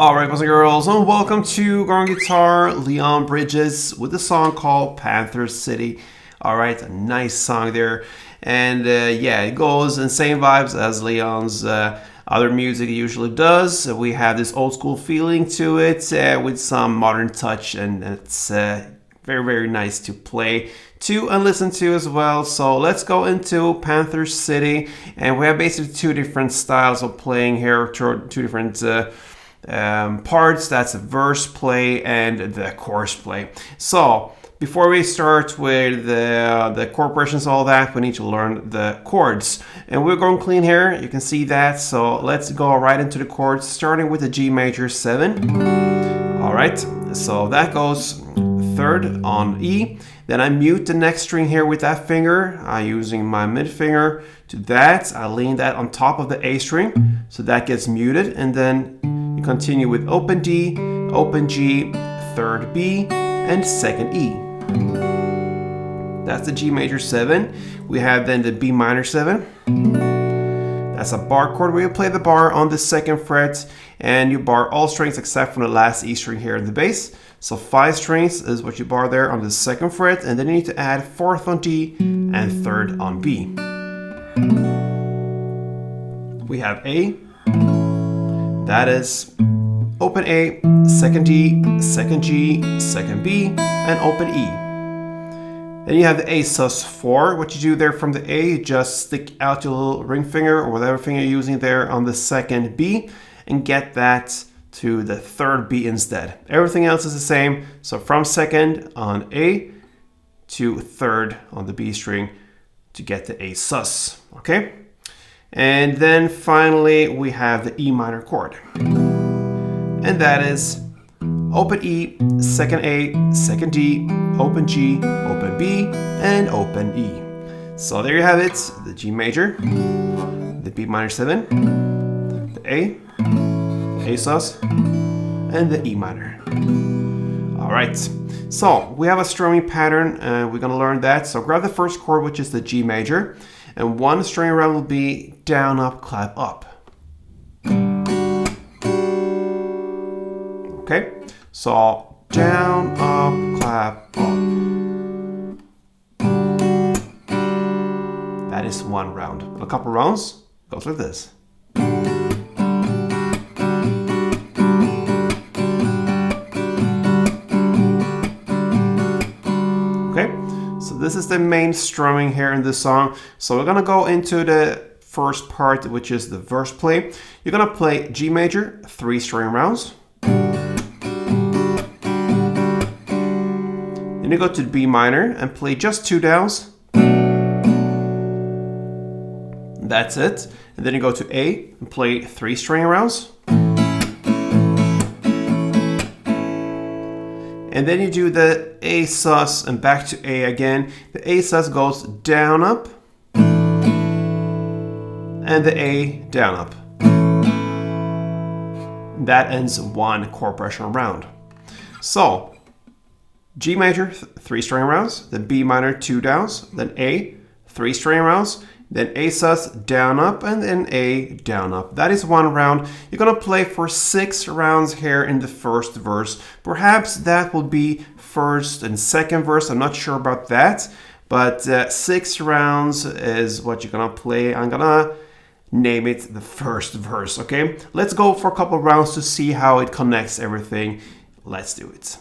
Alright, boys and girls, and welcome to Going Guitar, Leon Bridges with a song called Panther City. Alright, a nice song there. And yeah, it goes in the same vibes as Leon's other music usually does. We have this old school feeling to it with some modern touch, and it's very, very nice to play to and listen to as well. So let's go into Panther City, and we have basically two different styles of playing here, two different parts. That's a verse play and the chorus play. So before we start with the chord progressions, all that, we need to learn the chords, and we're going clean here. You can see that. So let's go right into the chords, starting with the G major 7. All right, so that goes third on E. Then I mute the next string here with that finger. I'm using my mid finger to that. I lean that on top of the A string, so that gets muted, and then you continue with open D, open G, third B, and second E. That's the G major 7. We have then the B minor 7. That's a bar chord where you play the bar on the second fret, and you bar all strings except for the last E string here in the bass. So 5 strings is what you bar there on the second fret, and then you need to add 4th on D and 3rd on B. We have A. That is open A, second D, second G, second B, and open E. Then you have the A sus4. What you do there from the A, you just stick out your little ring finger or whatever finger you're using there on the second B and get that to the third B instead. Everything else is the same. So from second on A to third on the B string to get the A sus. Okay? And then finally we have the E minor chord. And that is open E, second A, second D, open G, open B, and open E. So there you have it, the G major, the B minor 7, the A sus, and the E minor. All right, so we have a strumming pattern, we're gonna learn that. So grab the first chord, which is the G major, and one string around will be down, up, clap, up. Okay, so down, up, clap, up. That is one round. A couple rounds goes like this. Okay, so this is the main strumming here in this song. So we're gonna go into the first part, which is the verse play. You're gonna play G major, 3 string rounds. Then you go to the B minor and play just 2 downs. That's it. And then you go to A and play 3 string rounds. And then you do the A sus and back to A again. The A sus goes down, up, and the A down, up. That ends one chord progression round. So G major, 3 string rounds, then B minor, 2 downs, then A, 3 string rounds, then A sus, down, up, and then A, down, up. That is one round. You're gonna play for 6 rounds here in the first verse. Perhaps that will be first and second verse. I'm not sure about that, but 6 rounds is what you're gonna play. I'm gonna name it the first verse, okay? Let's go for a couple rounds to see how it connects everything. Let's do it.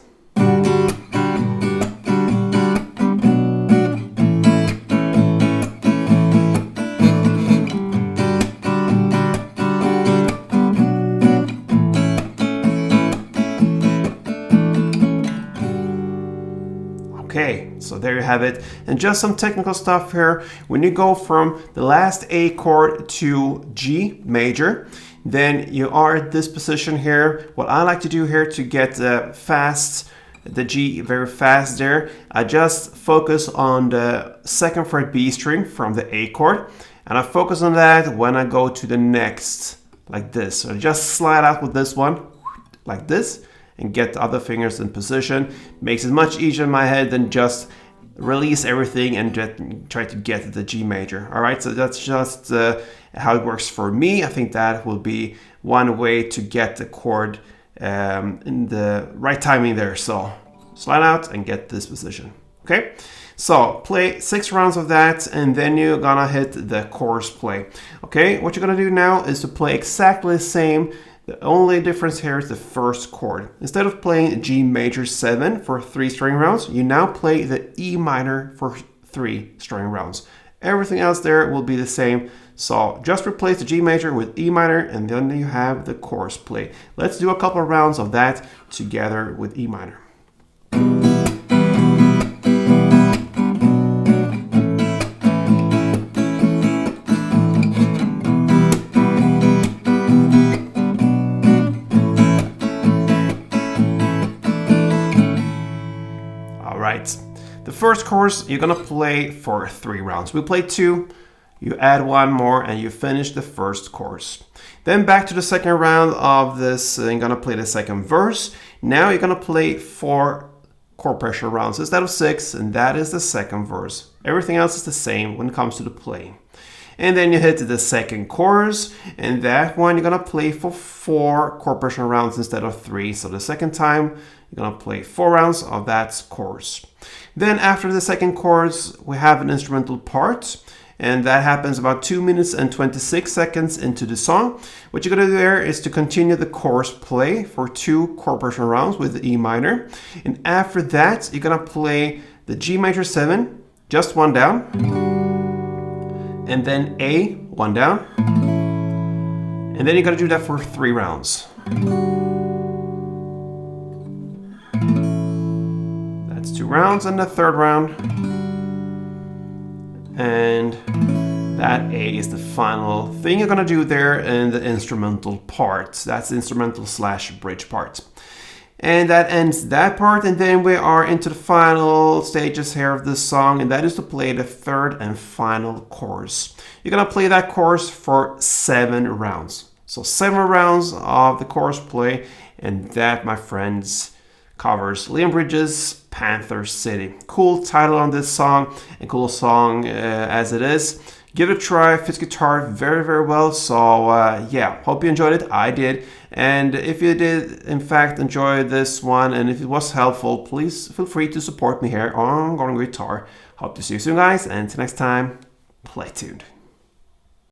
Okay, so there you have it. And just some technical stuff here. When you go from the last A chord to G major, then you are at this position here. What I like to do here to get the G very fast there, I just focus on the second fret B string from the A chord, and I focus on that when I go to the next, like this. So just slide out with this one, like this, and get the other fingers in position. Makes it much easier in my head than just release everything and try to get the G major. All right, so that's just how it works for me. I think that will be one way to get the chord in the right timing there. So slide out and get this position. Okay, so play 6 rounds of that, and then you're gonna hit the chorus play. Okay, what you're gonna do now is to play exactly the same. The only difference here is the first chord. Instead of playing G major 7 for 3 string rounds, you now play the E minor for 3 string rounds. Everything else there will be the same. So just replace the G major with E minor, and then you have the chorus play. Let's do a couple of rounds of that together with E minor. The first chorus you're gonna play for 3 rounds. We play 2, you add 1 more, and you finish the first chorus. Then back to the second round of this, you're gonna play the second verse. Now you're gonna play 4 chord pressure rounds instead of 6, and that is the second verse. Everything else is the same when it comes to the playing. And then you hit the second chorus, and that one you're gonna play for 4 chord pressure rounds instead of 3. So the second time you're gonna play 4 rounds of that chorus. Then after the second chorus, we have an instrumental part, and that happens about 2 minutes and 26 seconds into the song. What you're gonna do there is to continue the chorus play for 2 chord pressure rounds with the E minor. And after that, you're gonna play the G major 7, just 1 down, and then A, 1 down, and then you're gonna do that for 3 rounds. That's 2 rounds, and the third round, and that A is the final thing you're gonna do there in the instrumental part. That's the instrumental / bridge part. And that ends that part, and then we are into the final stages here of this song, and that is to play the third and final chorus. You're gonna play that chorus for 7 rounds. So 7 rounds of the chorus play, and that, my friends, covers Leon Bridges' Panther City. Cool title on this song, and cool song as it is. Give it a try, fits guitar very, very well. So yeah, hope you enjoyed it. I did. And if you did, in fact, enjoy this one, and if it was helpful, please feel free to support me here on Going Guitar. Hope to see you soon, guys. And until next time, play tuned.